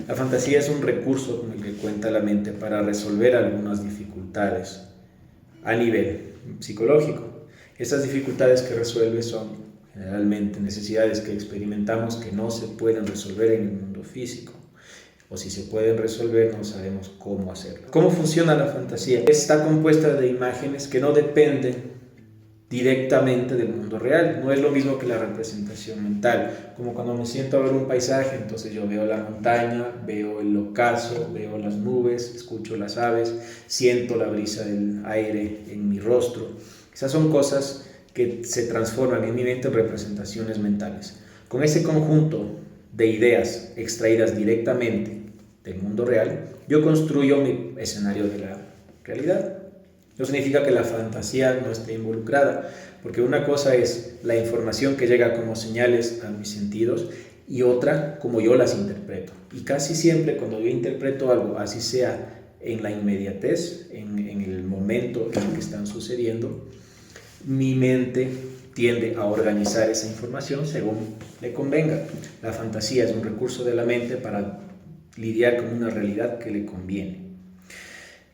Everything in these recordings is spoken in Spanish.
La fantasía es un recurso con el que cuenta la mente para resolver algunas dificultades a nivel psicológico. Estas dificultades que resuelve son generalmente necesidades que experimentamos que no se pueden resolver en el mundo físico, o si se pueden resolver no sabemos cómo hacerlo. ¿Cómo funciona la fantasía? Está compuesta de imágenes que no dependen directamente del mundo real. No es lo mismo que la representación mental, como cuando me siento a ver un paisaje, entonces yo veo la montaña, veo el ocaso, veo las nubes, escucho las aves, siento la brisa del aire en mi rostro. Esas son cosas que se transforman en mi mente en representaciones mentales. Con ese conjunto de ideas extraídas directamente del mundo real, yo construyo mi escenario de la realidad. No significa que la fantasía no esté involucrada, porque una cosa es la información que llega como señales a mis sentidos y otra como yo las interpreto. Y casi siempre cuando yo interpreto algo, así sea en la inmediatez, en el momento en el que están sucediendo, mi mente tiende a organizar esa información según le convenga. La fantasía es un recurso de la mente para lidiar con una realidad que le conviene.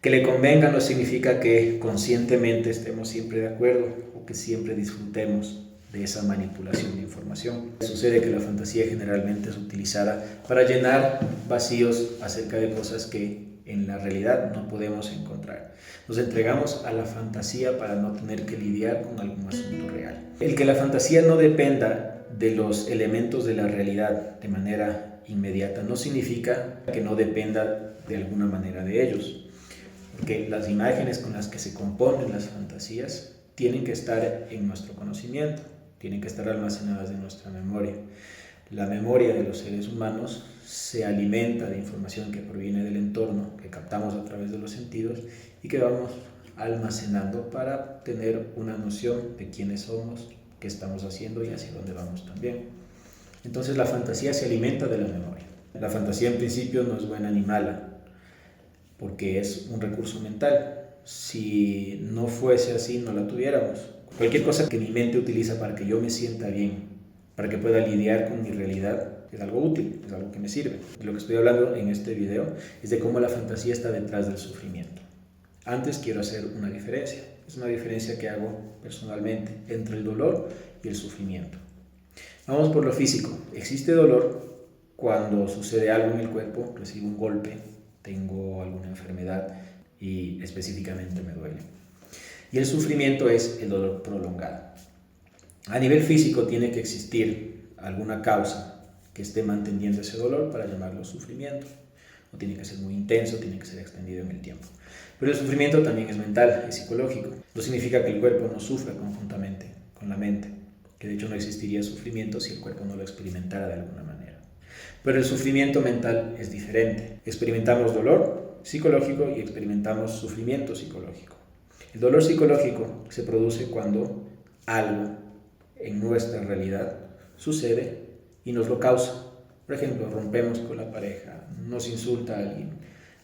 Que le convenga no significa que conscientemente estemos siempre de acuerdo o que siempre disfrutemos de esa manipulación de información. Sucede que la fantasía generalmente es utilizada para llenar vacíos acerca de cosas que en la realidad no podemos encontrar. Nos entregamos a la fantasía para no tener que lidiar con algún asunto real. El que la fantasía no dependa de los elementos de la realidad de manera inmediata no significa que no dependa de alguna manera de ellos. Porque las imágenes con las que se componen las fantasías tienen que estar en nuestro conocimiento, tienen que estar almacenadas en nuestra memoria. La memoria de los seres humanos se alimenta de información que proviene del entorno, que captamos a través de los sentidos y que vamos almacenando para tener una noción de quiénes somos, qué estamos haciendo y hacia dónde vamos también. Entonces la fantasía se alimenta de la memoria. La fantasía en principio no es buena ni mala, porque es un recurso mental. Si no fuese así, no la tuviéramos. Cualquier cosa que mi mente utiliza para que yo me sienta bien, para que pueda lidiar con mi realidad, es algo útil, es algo que me sirve. Lo que estoy hablando en este video es de cómo la fantasía está detrás del sufrimiento. Antes quiero hacer una diferencia. Es una diferencia que hago personalmente entre el dolor y el sufrimiento. Vamos por lo físico. Existe dolor cuando sucede algo en el cuerpo, recibo un golpe, tengo alguna enfermedad y específicamente me duele. Y el sufrimiento es el dolor prolongado. A nivel físico tiene que existir alguna causa que esté manteniendo ese dolor para llamarlo sufrimiento. No tiene que ser muy intenso, tiene que ser extendido en el tiempo. Pero el sufrimiento también es mental, es psicológico. No significa que el cuerpo no sufra conjuntamente con la mente, que de hecho no existiría sufrimiento si el cuerpo no lo experimentara de alguna manera. Pero el sufrimiento mental es diferente. Experimentamos dolor psicológico y experimentamos sufrimiento psicológico. El dolor psicológico se produce cuando algo en nuestra realidad sucede y nos lo causa. Por ejemplo, rompemos con la pareja, nos insulta a alguien,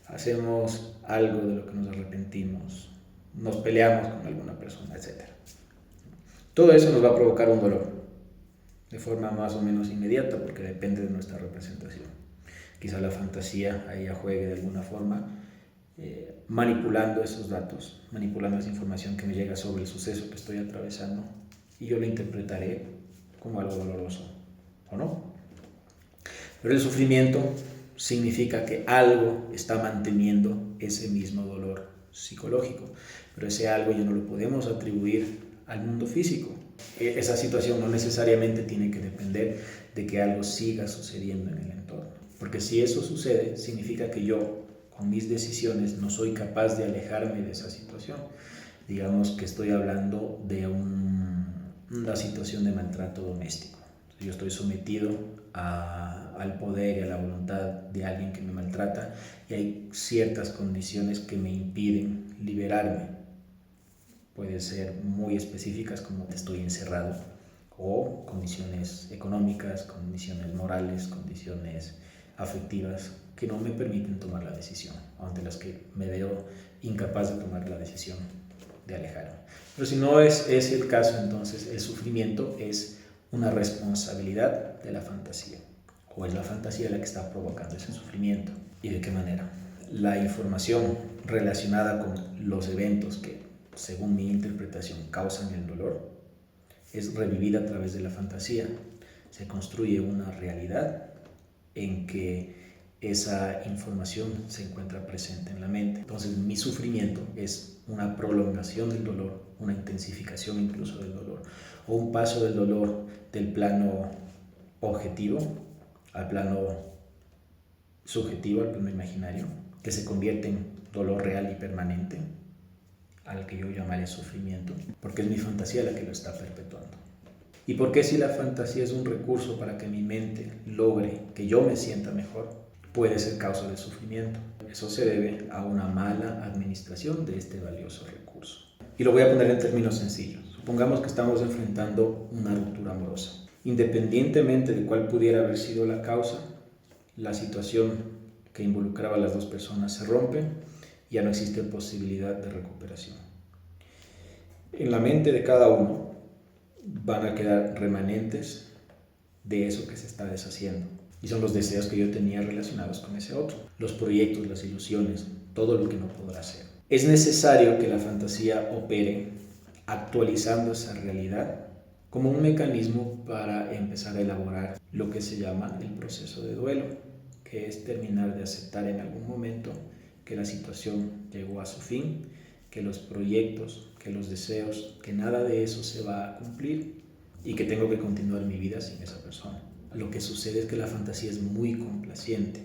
hacemos algo de lo que nos arrepentimos, nos peleamos con alguna persona, etc. Todo eso nos va a provocar un dolor de forma más o menos inmediata porque depende de nuestra representación. Quizá la fantasía ahí ya juegue de alguna forma manipulando esos datos, manipulando esa información que me llega sobre el suceso que estoy atravesando y yo lo interpretaré como algo doloroso, ¿o no? Pero el sufrimiento significa que algo está manteniendo ese mismo dolor psicológico, pero ese algo ya no lo podemos atribuir al mundo físico. Esa situación no necesariamente tiene que depender de que algo siga sucediendo en el entorno, porque si eso sucede, significa que yo, con mis decisiones, no soy capaz de alejarme de esa situación. Digamos que estoy hablando de una situación de maltrato doméstico. Yo estoy sometido al poder y a la voluntad de alguien que me maltrata y hay ciertas condiciones que me impiden liberarme. Pueden ser muy específicas como estoy encerrado o condiciones económicas, condiciones morales, condiciones afectivas que no me permiten tomar la decisión, ante las que me veo incapaz de tomar la decisión de alejarme. Pero si no es el caso, entonces el sufrimiento es una responsabilidad de la fantasía ¿O es la fantasía la que está provocando ese sufrimiento? ¿Y de qué manera? La información relacionada con los eventos que, según mi interpretación, causan el dolor es revivida a través de la fantasía. Se construye una realidad en que esa información se encuentra presente en la mente. Entonces mi sufrimiento es una prolongación del dolor, una intensificación incluso del dolor, o un paso del dolor del plano objetivo al plano subjetivo, al plano imaginario, que se convierte en dolor real y permanente, al que yo llamaré sufrimiento, porque es mi fantasía la que lo está perpetuando. ¿Y por qué si la fantasía es un recurso para que mi mente logre que yo me sienta mejor, puede ser causa de sufrimiento? Eso se debe a una mala administración de este valioso recurso. Y lo voy a poner en términos sencillos. Supongamos que estamos enfrentando una ruptura amorosa. Independientemente de cuál pudiera haber sido la causa, la situación que involucraba a las dos personas se rompe, ya no existe posibilidad de recuperación. En la mente de cada uno van a quedar remanentes de eso que se está deshaciendo. Y son los deseos que yo tenía relacionados con ese otro, los proyectos, las ilusiones, todo lo que no podrá ser. Es necesario que la fantasía opere actualizando esa realidad como un mecanismo para empezar a elaborar lo que se llama el proceso de duelo, que es terminar de aceptar en algún momento que la situación llegó a su fin, que los proyectos, que los deseos, que nada de eso se va a cumplir y que tengo que continuar mi vida sin esa persona. Lo que sucede es que la fantasía es muy complaciente.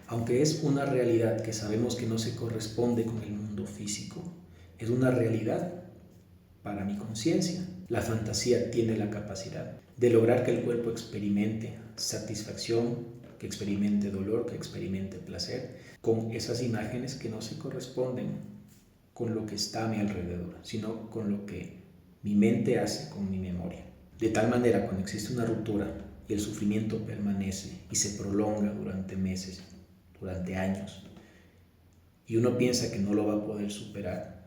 Aunque es una realidad que sabemos que no se corresponde con el mundo físico, es una realidad para mi conciencia. La fantasía tiene la capacidad de lograr que el cuerpo experimente satisfacción, que experimente dolor, que experimente placer, con esas imágenes que no se corresponden con lo que está a mi alrededor, sino con lo que mi mente hace con mi memoria. De tal manera, cuando existe una ruptura y el sufrimiento permanece y se prolonga durante meses, durante años, y uno piensa que no lo va a poder superar,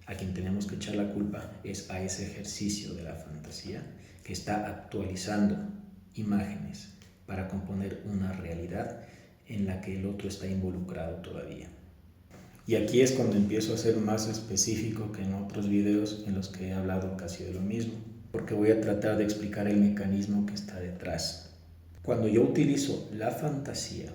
a quien tenemos que echar la culpa es a ese ejercicio de la fantasía que está actualizando imágenes para componer una realidad en la que el otro está involucrado todavía. Y aquí es cuando empiezo a ser más específico que en otros videos en los que he hablado casi de lo mismo, porque voy a tratar de explicar el mecanismo que está detrás. Cuando yo utilizo la fantasía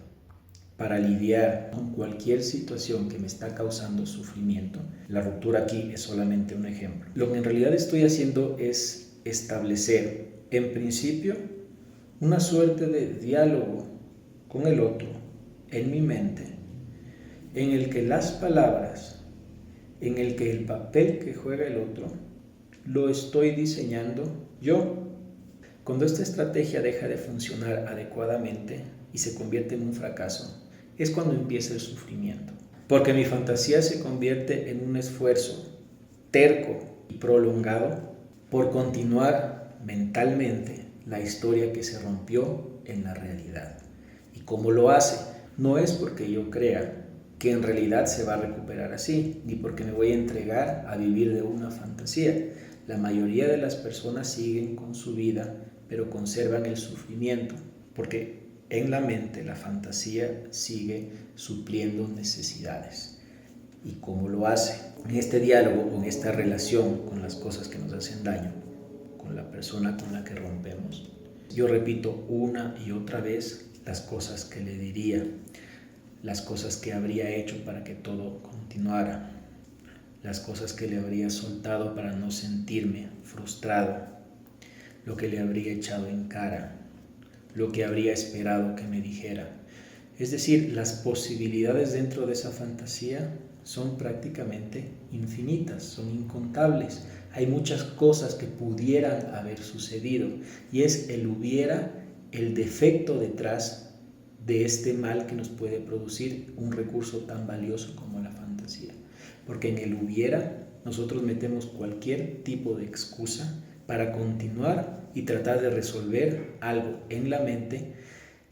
para lidiar con cualquier situación que me está causando sufrimiento, la ruptura aquí es solamente un ejemplo. Lo que en realidad estoy haciendo es establecer, en principio, una suerte de diálogo con el otro en mi mente, en el que las palabras, en el que el papel que juega el otro, lo estoy diseñando yo. Cuando esta estrategia deja de funcionar adecuadamente y se convierte en un fracaso, es cuando empieza el sufrimiento. Porque mi fantasía se convierte en un esfuerzo terco y prolongado por continuar mentalmente la historia que se rompió en la realidad. ¿Y cómo lo hace? No es porque yo crea que en realidad se va a recuperar así, ni porque me voy a entregar a vivir de una fantasía. La mayoría de las personas siguen con su vida, pero conservan el sufrimiento, porque en la mente la fantasía sigue supliendo necesidades. ¿Y cómo lo hace? En este diálogo, en esta relación con las cosas que nos hacen daño, con la persona con la que rompemos, yo repito una y otra vez las cosas que le diría, las cosas que habría hecho para que todo continuara, las cosas que le habría soltado para no sentirme frustrado, lo que le habría echado en cara, lo que habría esperado que me dijera. Es decir, las posibilidades dentro de esa fantasía son prácticamente infinitas, son incontables. Hay muchas cosas que pudieran haber sucedido y es el hubiera, el defecto detrás de este mal que nos puede producir un recurso tan valioso como la fantasía. Porque en el hubiera nosotros metemos cualquier tipo de excusa para continuar y tratar de resolver algo en la mente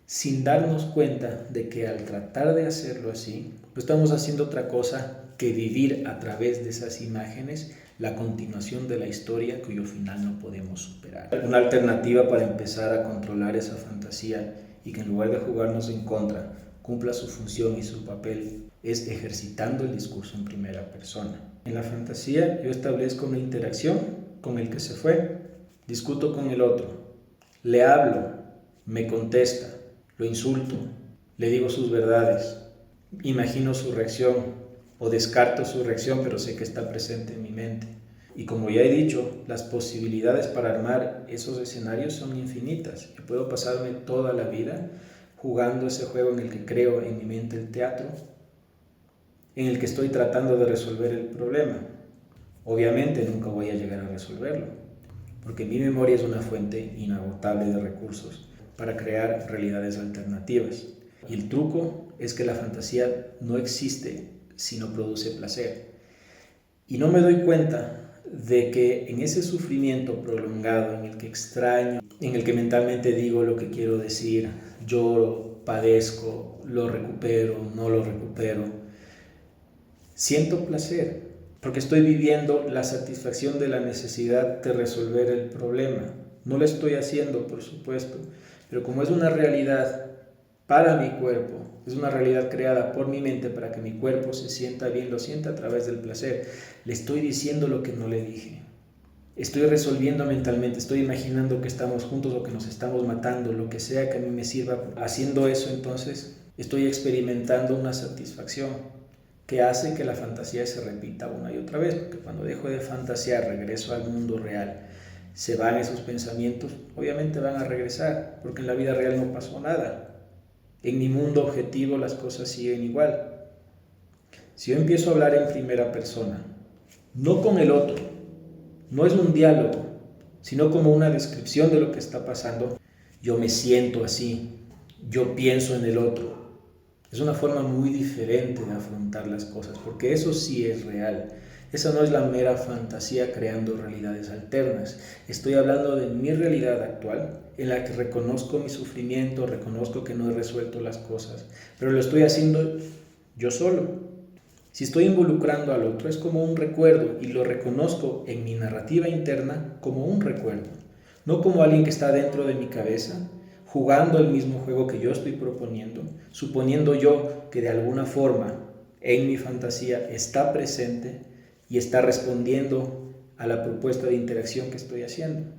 sin darnos cuenta de que al tratar de hacerlo así, pues estamos haciendo otra cosa que vivir a través de esas imágenes la continuación de la historia cuyo final no podemos superar. Una alternativa para empezar a controlar esa fantasía y que en lugar de jugarnos en contra, cumpla su función y su papel, es ejercitando el discurso en primera persona. En la fantasía yo establezco una interacción con el que se fue, discuto con el otro, le hablo, me contesta, lo insulto, le digo sus verdades, imagino su reacción o descarto su reacción, pero sé que está presente en mi mente. Y como ya he dicho, las posibilidades para armar esos escenarios son infinitas. Yo puedo pasarme toda la vida jugando ese juego en el que creo en mi mente el teatro, en el que estoy tratando de resolver el problema. Obviamente nunca voy a llegar a resolverlo, porque mi memoria es una fuente inagotable de recursos para crear realidades alternativas. Y el truco es que la fantasía no existe si no produce placer. Y no me doy cuenta de que en ese sufrimiento prolongado en el que extraño, en el que mentalmente digo lo que quiero decir, lloro, padezco, lo recupero, no lo recupero, siento placer, porque estoy viviendo la satisfacción de la necesidad de resolver el problema. No lo estoy haciendo, por supuesto, pero como es una realidad para mi cuerpo, es una realidad creada por mi mente para que mi cuerpo se sienta bien, lo sienta a través del placer. Le estoy diciendo lo que no le dije. Estoy resolviendo mentalmente, estoy imaginando que estamos juntos o que nos estamos matando, lo que sea que a mí me sirva. Haciendo eso, entonces, estoy experimentando una satisfacción que hace que la fantasía se repita una y otra vez, porque cuando dejo de fantasear, regreso al mundo real, se van esos pensamientos, obviamente van a regresar, porque en la vida real no pasó nada. En mi mundo objetivo las cosas siguen igual. Si yo empiezo a hablar en primera persona, no con el otro, no es un diálogo, sino como una descripción de lo que está pasando, yo me siento así, yo pienso en el otro. Es una forma muy diferente de afrontar las cosas, porque eso sí es real. Esa no es la mera fantasía creando realidades alternas. Estoy hablando de mi realidad actual, en la que reconozco mi sufrimiento, reconozco que no he resuelto las cosas, pero lo estoy haciendo yo solo. Si estoy involucrando al otro, es como un recuerdo y lo reconozco en mi narrativa interna como un recuerdo, no como alguien que está dentro de mi cabeza, jugando el mismo juego que yo estoy proponiendo, suponiendo yo que de alguna forma en mi fantasía está presente y está respondiendo a la propuesta de interacción que estoy haciendo.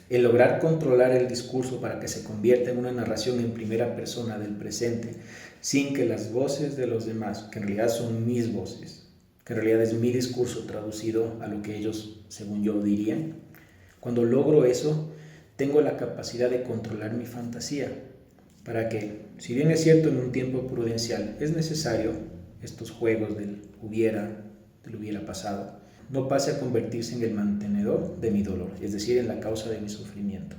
El lograr controlar el discurso para que se convierta en una narración en primera persona del presente, sin que las voces de los demás, que en realidad son mis voces, que en realidad es mi discurso traducido a lo que ellos, según yo, dirían, cuando logro eso, tengo la capacidad de controlar mi fantasía, para que, si bien es cierto en un tiempo prudencial, es necesario estos juegos del hubiera pasado, no pase a convertirse en el mantenedor de mi dolor, es decir, en la causa de mi sufrimiento,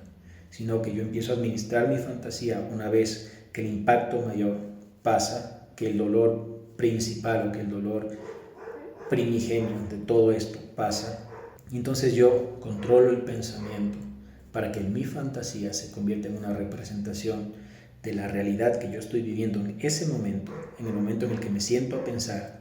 sino que yo empiezo a administrar mi fantasía una vez que el impacto mayor pasa, que el dolor principal o que el dolor primigenio de todo esto pasa, y entonces yo controlo el pensamiento para que mi fantasía se convierta en una representación de la realidad que yo estoy viviendo en ese momento, en el momento en el que me siento a pensar,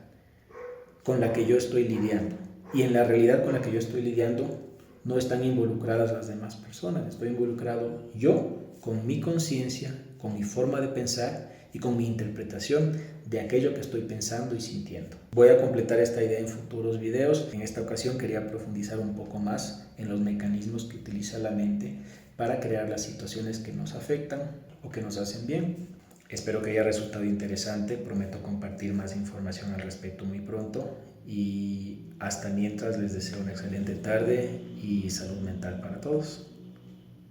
con la que yo estoy lidiando. Y en la realidad con la que yo estoy lidiando no están involucradas las demás personas, estoy involucrado yo con mi conciencia, con mi forma de pensar y con mi interpretación de aquello que estoy pensando y sintiendo. Voy a completar esta idea en futuros videos. En esta ocasión quería profundizar un poco más en los mecanismos que utiliza la mente para crear las situaciones que nos afectan o que nos hacen bien. Espero que haya resultado interesante, prometo compartir más información al respecto muy pronto y hasta mientras les deseo una excelente tarde y salud mental para todos.